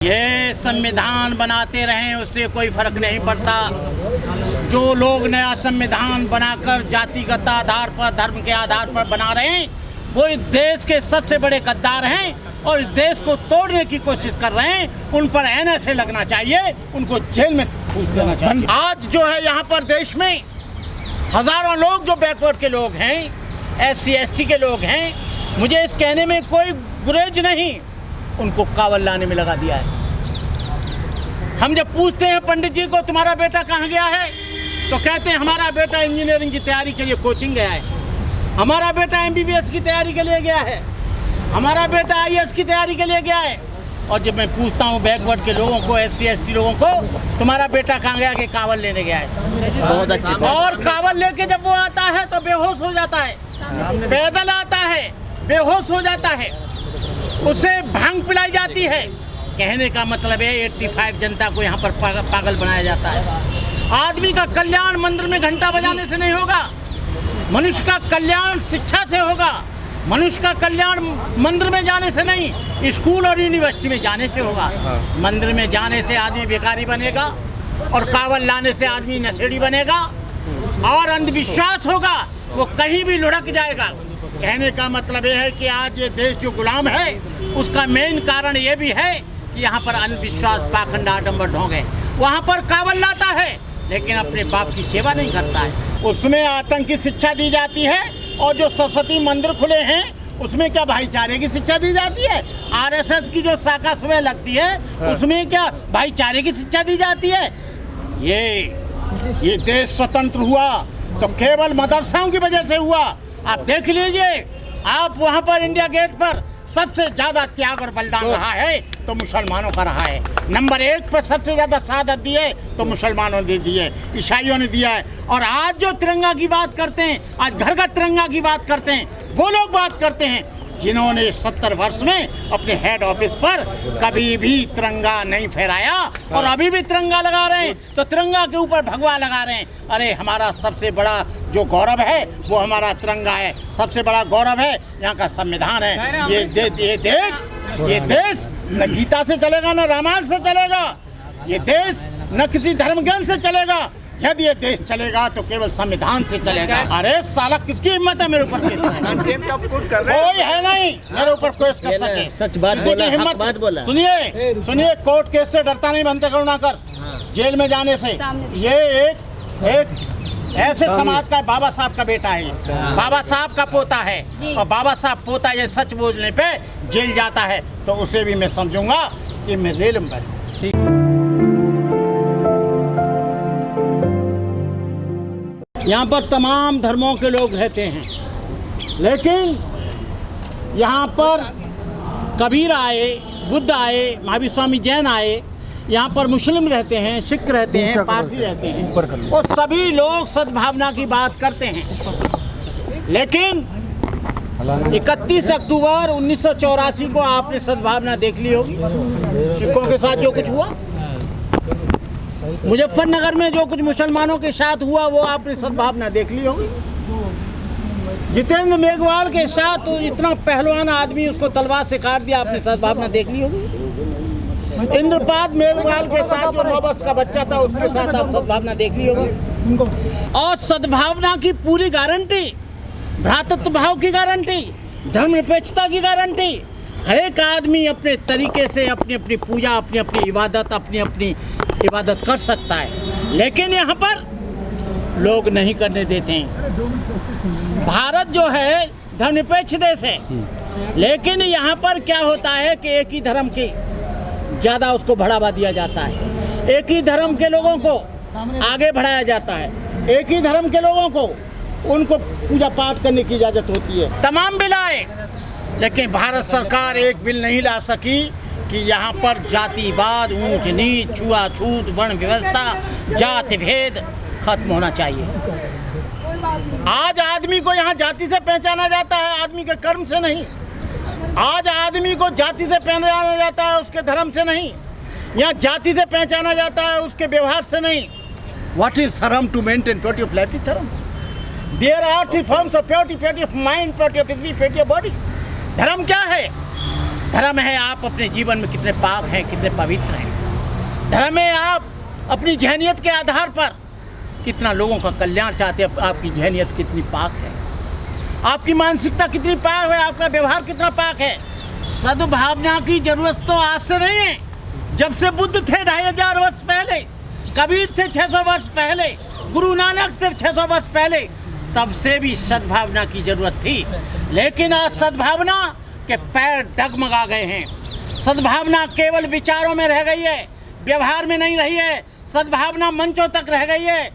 ये संविधान बनाते रहें उससे कोई फर्क नहीं पड़ता। जो लोग नया संविधान बनाकर जातिगत आधार पर, धर्म के आधार पर बना रहे हैं, वो इस देश के सबसे बड़े गद्दार हैं और इस देश को तोड़ने की कोशिश कर रहे हैं। उन पर एनएसए लगना चाहिए, उनको जेल में ठूस देना चाहिए। आज जो है यहाँ पर देश में हजारों लोग जो बैकवर्ड के लोग हैं, SC ST के लोग हैं, मुझे इस कहने में कोई गुरेज नहीं, उनको कावल लाने में लगा दिया है। हम जब पूछते हैं पंडित जी को तुम्हारा बेटा कहाँ गया है, तो कहते हैं हमारा बेटा इंजीनियरिंग की तैयारी के लिए कोचिंग गया है, हमारा बेटा MBBS की तैयारी के लिए गया है, हमारा बेटा IAS की तैयारी के लिए गया है। और जब मैं पूछता हूँ बैकवर्ड के लोगों को, SC ST लोगों को, तुम्हारा बेटा कहाँ गया, कि कावल लेने गया है। बहुत अच्छे। और कावल लेके जब वो आता है तो बेहोश हो जाता है, पैदल आता है, बेहोश हो जाता है, उसे भांग पिलाई जाती है। कहने का मतलब है 85 जनता को यहाँ पर पागल बनाया जाता है। आदमी का कल्याण मंदिर में घंटा बजाने से नहीं होगा, मनुष्य का कल्याण शिक्षा से होगा। मनुष्य का कल्याण मंदिर में जाने से नहीं, स्कूल और यूनिवर्सिटी में जाने से होगा। मंदिर में जाने से आदमी भिखारी बनेगा और कावल लाने से आदमी नशेड़ी बनेगा और अंधविश्वास होगा, वो कहीं भी लुढ़क जाएगा। कहने का मतलब ये है कि आज ये देश जो गुलाम है, उसका मेन कारण ये भी है कि यहाँ पर अंधविश्वास, पाखंड, आडंबर ढोंग है। वहाँ पर कावल लाता है लेकिन अपने बाप की सेवा नहीं करता है। उसमें आतंक की शिक्षा दी जाती है और जो सरस्वती मंदिर खुले हैं उसमें क्या भाईचारे की शिक्षा दी जाती है। RSS की जो शाखा सुबह लगती है उसमें क्या भाईचारे की शिक्षा दी जाती है। ये देश स्वतंत्र हुआ तो केवल मदरसाओं की वजह से हुआ। आप देख लीजिए, आप वहाँ पर इंडिया गेट पर सबसे ज़्यादा त्याग और बलिदान रहा है तो मुसलमानों का रहा है। नंबर 1 पर सबसे ज़्यादा शहादत दी है तो मुसलमानों ने दी है, ईसाइयों ने दिया है। और आज जो तिरंगा की बात करते हैं, आज घर घर तिरंगा की बात करते हैं, वो लोग बात करते हैं जिन्होंने 70 वर्ष में अपने हेड ऑफिस पर कभी भी तिरंगा नहीं फहराया और अभी भी तिरंगा लगा रहे हैं, तो तिरंगा के ऊपर भगवा लगा रहे हैं। अरे हमारा सबसे बड़ा जो गौरव है वो हमारा तिरंगा है, सबसे बड़ा गौरव है यहाँ का संविधान है। ये देश न गीता से चलेगा न रामायण से चलेगा, ये देश न किसी धर्म ज्ञान से चलेगा। यदि ये देश चलेगा तो केवल संविधान से चलेगा। अरे साला किसकी हिम्मत है मेरे ऊपर केस करने? कोई है नहीं मेरे ऊपर केस कर सके। सच बात बोला, हक बात बोला। सुनिए, कोर्ट केस से डरता नहीं बनते करुणाकर, जेल में जाने से। ये एक ऐसे समाज का बाबा साहब का बेटा है, बाबा साहब का पोता है, और बाबा साहब पोता ये सच बोलने पे जेल जाता है तो उसे भी मैं समझूंगा कि मैं रेल में। यहाँ पर तमाम धर्मों के लोग रहते हैं, लेकिन यहाँ पर कबीर आए, बुद्ध आए, महावीर स्वामी जैन आए, यहाँ पर मुस्लिम रहते हैं, सिख रहते हैं, पारसी रहते हैं, और सभी लोग सद्भावना की बात करते हैं। लेकिन 31 अक्टूबर 1984 को आपने सद्भावना देख ली होगी, सिखों के साथ जो कुछ हुआ, मुजफ्फरनगर में जो कुछ मुसलमानों के साथ हुआ वो आपने सद्भावना देख ली होगी। जितेंद्र मेघवाल के साथ तो इतना पहलवान आदमी, उसको तलवार से काट दिया, आपने सद्भावना देख ली होगी। इंद्रपाल मेघवाल के साथ जो 9 वर्ष का बच्चा था उसके साथ आप सद्भावना देख ली होगी। और सद्भावना की पूरी गारंटी, भ्रातृत्व भाव की गारंटी, धर्मनिरपेक्षता की गारंटी, हर एक आदमी अपने तरीके से अपनी अपनी पूजा, अपनी अपनी इबादत कर सकता है। लेकिन यहाँ पर लोग नहीं करने देते हैं। भारत जो है धर्मनिरपेक्ष देश है, लेकिन यहाँ पर क्या होता है कि एक ही धर्म की ज़्यादा उसको बढ़ावा दिया जाता है, एक ही धर्म के लोगों को आगे बढ़ाया जाता है, एक ही धर्म के लोगों को उनको पूजा पाठ करने की इजाज़त होती है। तमाम बिल आए, लेकिन भारत सरकार एक बिल नहीं ला सकी कि यहाँ पर जातिवाद, ऊंच नीच, छुआछूत, वर्ण व्यवस्था, जाति भेद खत्म होना चाहिए। आज आदमी को यहाँ जाति से पहचाना जाता है, आदमी के कर्म से नहीं। आज आदमी को जाति से पहचाना जाता है, उसके धर्म से नहीं। यहाँ जाति से पहचाना जाता है, उसके व्यवहार से नहीं। What is धर्म? To maintain purity of life is धर्म। There are 3 forms of purity: purity of mind, purity of speech, purity of body। धर्म क्या है? धर्म है आप अपने जीवन में कितने पाक हैं, कितने पवित्र हैं। धर्म है आप अपनी जहनियत के आधार पर कितना लोगों का कल्याण चाहते हैं। आपकी जहनियत कितनी पाक है, आपकी मानसिकता कितनी पाक है, आपका व्यवहार कितना पाक है। सद्भावना की जरूरत तो आज से नहीं है, जब से बुद्ध थे 2500 वर्ष पहले, कबीर थे 600 वर्ष पहले, गुरु नानक थे 600 वर्ष पहले, तब से भी सद्भावना की जरूरत थी। लेकिन आज सद्भावना के पैर डगमगा गए हैं। सद्भावना केवल विचारों में रह गई है, व्यवहार में नहीं रही है। सद्भावना मंचों तक रह गई है,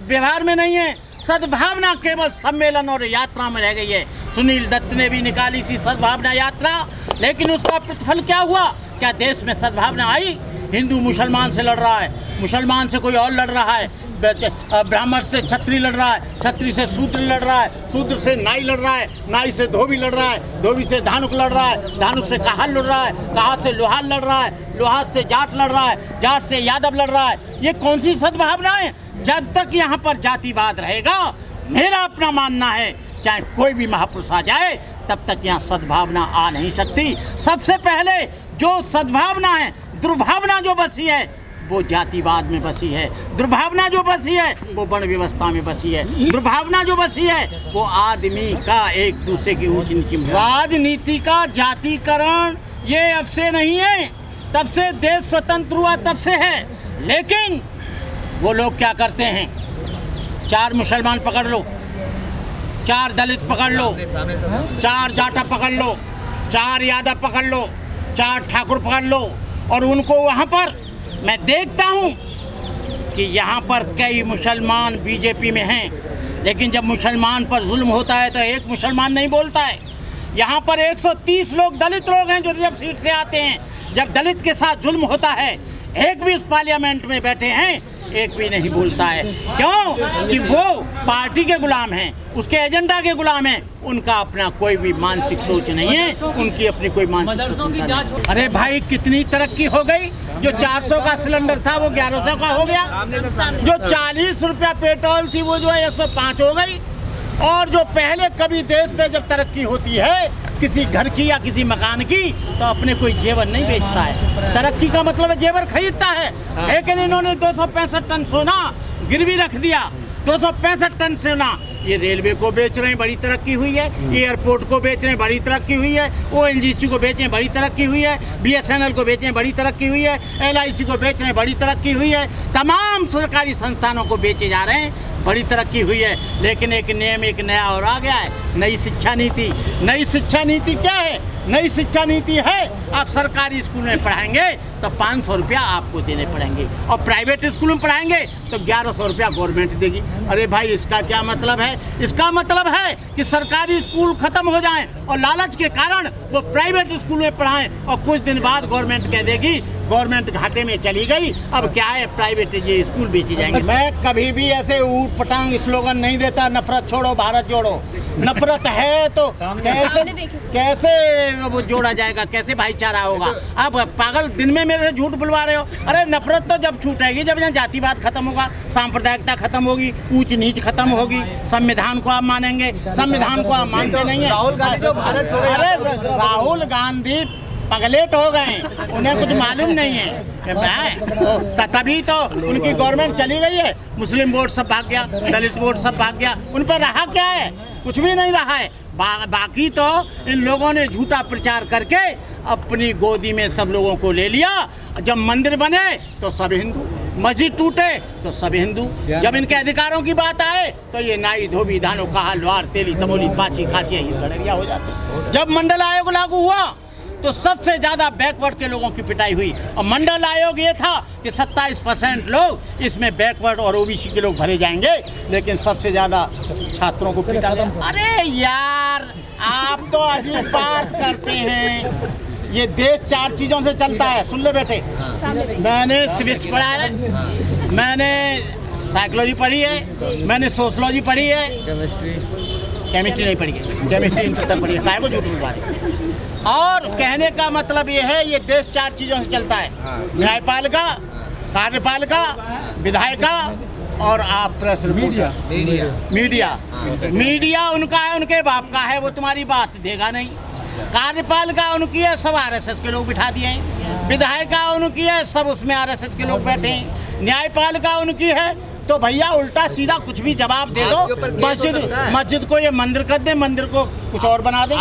व्यवहार में नहीं है। सद्भावना केवल सम्मेलन और यात्रा में रह गई है। सुनील दत्त ने भी निकाली थी सद्भावना यात्रा, लेकिन उसका प्रतिफल क्या हुआ? क्या देश में सद्भावना आई? हिंदू मुसलमान से लड़ रहा है, मुसलमान से कोई और लड़ रहा है, ब्राह्मण से छत्री लड़ रहा है, छत्री से शूद्र लड़ रहा है, शूद्र से नाई लड़ रहा है, नाई से धोबी लड़ रहा है, धोबी से धानुक लड़ रहा है, धानुक से काहल लड़ रहा है, काहल से लोहार लड़ रहा है, लोहार से जाट लड़ रहा है, जाट से यादव लड़ रहा है। ये कौन सी सद्भावना है? जब तक यहाँ पर जातिवाद रहेगा, मेरा अपना मानना है, चाहे कोई भी महापुरुष आ जाए, तब तक यहाँ सद्भावना आ नहीं सकती। सबसे पहले जो सद्भावना है, दुर्भावना जो बसी है वो जातिवाद में बसी है। दुर्भावना जो बसी है वो वर्ण व्यवस्था में बसी है। दुर्भावना जो बसी है वो आदमी का एक दूसरे की ऊंच नीच। राजनीति का जातिकरण ये अब से नहीं है, तब से देश स्वतंत्र हुआ तब से है। लेकिन वो लोग क्या करते हैं, 4 मुसलमान पकड़ लो, 4 दलित पकड़ लो, 4 जाटा पकड़ लो, 4 यादव पकड़ लो, 4 ठाकुर पकड़ लो, और उनको वहाँ पर मैं देखता हूँ कि यहाँ पर कई मुसलमान बीजेपी में हैं, लेकिन जब मुसलमान पर जुल्म होता है तो एक मुसलमान नहीं बोलता है। यहाँ पर 130 लोग दलित लोग हैं जो रिजर्व सीट से आते हैं। जब दलित के साथ जुल्म होता है, एक भी इस पार्लियामेंट में बैठे हैं, एक भी नहीं बोलता है। क्यों? कि वो पार्टी के गुलाम हैं, उसके एजेंडा के गुलाम हैं। उनका अपना कोई भी मानसिक सोच नहीं है, उनकी अपनी कोई मानसिक सोच नहीं। अरे भाई, कितनी तरक्की हो गई। जो 400 का सिलेंडर था वो 1100 का हो गया, जो 40 रुपया पेट्रोल थी वो जो है 105 हो गई। और जो पहले कभी देश पे जब तरक्की होती है किसी घर की या किसी मकान की, तो अपने कोई जेवर नहीं बेचता है। तरक्की का मतलब है जेवर खरीदता है। लेकिन इन्होंने 265 टन सोना गिरवी रख दिया, 265 टन सोना। ये रेलवे को बेच रहे हैं, बड़ी तरक्की हुई है। एयरपोर्ट को बेच रहे हैं, बड़ी तरक्की हुई है। ONGC को बेचें, बड़ी तरक्की हुई है। BSNL को बेचें, बड़ी तरक्की हुई है। LIC को बेच रहे हैं, बड़ी तरक्की हुई है। तमाम सरकारी संस्थानों को बेचे जा रहे हैं, बड़ी तरक्की हुई है। लेकिन एक नियम एक नया और आ गया है, नई शिक्षा नीति। नई शिक्षा नीति क्या है? नई शिक्षा नीति है, आप सरकारी स्कूल में पढ़ाएंगे तो 500 रुपया आपको देने पड़ेंगे, और प्राइवेट स्कूल में पढ़ाएंगे तो 1100 रुपया गवर्नमेंट देगी। अरे भाई, इसका क्या मतलब है? इसका मतलब है कि सरकारी स्कूल खत्म हो जाएं और लालच के कारण वो प्राइवेट स्कूल में पढ़ाएं, और कुछ दिन बाद गवर्नमेंट कह देगी गवर्नमेंट घाटे में चली गई, अब क्या है, प्राइवेट ये स्कूल बेचे जाएंगे। मैं कभी भी ऐसे ऊट पटांग स्लोगन नहीं देता, नफरत छोड़ो भारत जोड़ो। नफरत है तो कैसे वो जोड़ा जाएगा, कैसे भाईचारा होगा? आप पागल दिन में मेरे से झूठ बुलवा रहे हो। अरे नफरत तो जब छूटेगी, जब यहाँ जातिवाद खत्म होगा, सांप्रदायिकता खत्म होगी, ऊंच नीच खत्म होगी। संविधान को आप मानेंगे, संविधान को आप मानते नहीं है। अरे राहुल गांधी पगलेट हो गए, उन्हें कुछ मालूम नहीं है। तभी तो उनकी गवर्नमेंट चली गई है। मुस्लिम वोट सब भाग गया, दलित वोट सब भाग गया, उन पर रहा क्या है? कुछ भी नहीं रहा है। बाकी तो इन लोगों ने झूठा प्रचार करके अपनी गोदी में सब लोगों को ले लिया। जब मंदिर बने तो सब हिंदू, मस्जिद टूटे तो सब हिंदू, जब इनके अधिकारों की बात आए तो ये नाई धोबी धानो काहल लोहार तेली तमोली पाची खाची गड़रिया हो जाते। जब मंडल आयोग लागू हुआ तो सबसे ज़्यादा बैकवर्ड के लोगों की पिटाई हुई, और मंडल आयोग ये था कि 27% लोग इसमें बैकवर्ड और OBC के लोग भरे जाएंगे, लेकिन सबसे ज़्यादा छात्रों को पिटा गया। अरे यार, आप तो अजीब बात करते हैं। ये देश 4 चीज़ों से चलता है, सुन ले बेटे। मैंने सिविक्स पढ़ा है, मैंने साइकोलॉजी पढ़ी है, मैंने सोशलॉजी पढ़ी है, केमिस्ट्री नहीं पढ़ी है, केमिस्ट्री इंटर तक पढ़ी है। काय को झूठ बोल रही है? और कहने का मतलब ये है, ये देश 4 चीज़ों से चलता है, न्यायपालिका, कार्यपालिका, विधायिका और आप प्रेस मीडिया। मीडिया उनका है, उनके बाप का है, वो तुम्हारी बात देगा नहीं। कार्यपालिका उनकी है, सब आरएसएस के लोग बिठा दिए हैं। विधायिका उनकी है, सब उसमें आरएसएस के लोग बैठे हैं। न्यायपालिका उनकी है, तो भैया उल्टा सीधा कुछ भी जवाब दे दो। मस्जिद को ये मंदिर कर दे, मंदिर को कुछ और बना दे।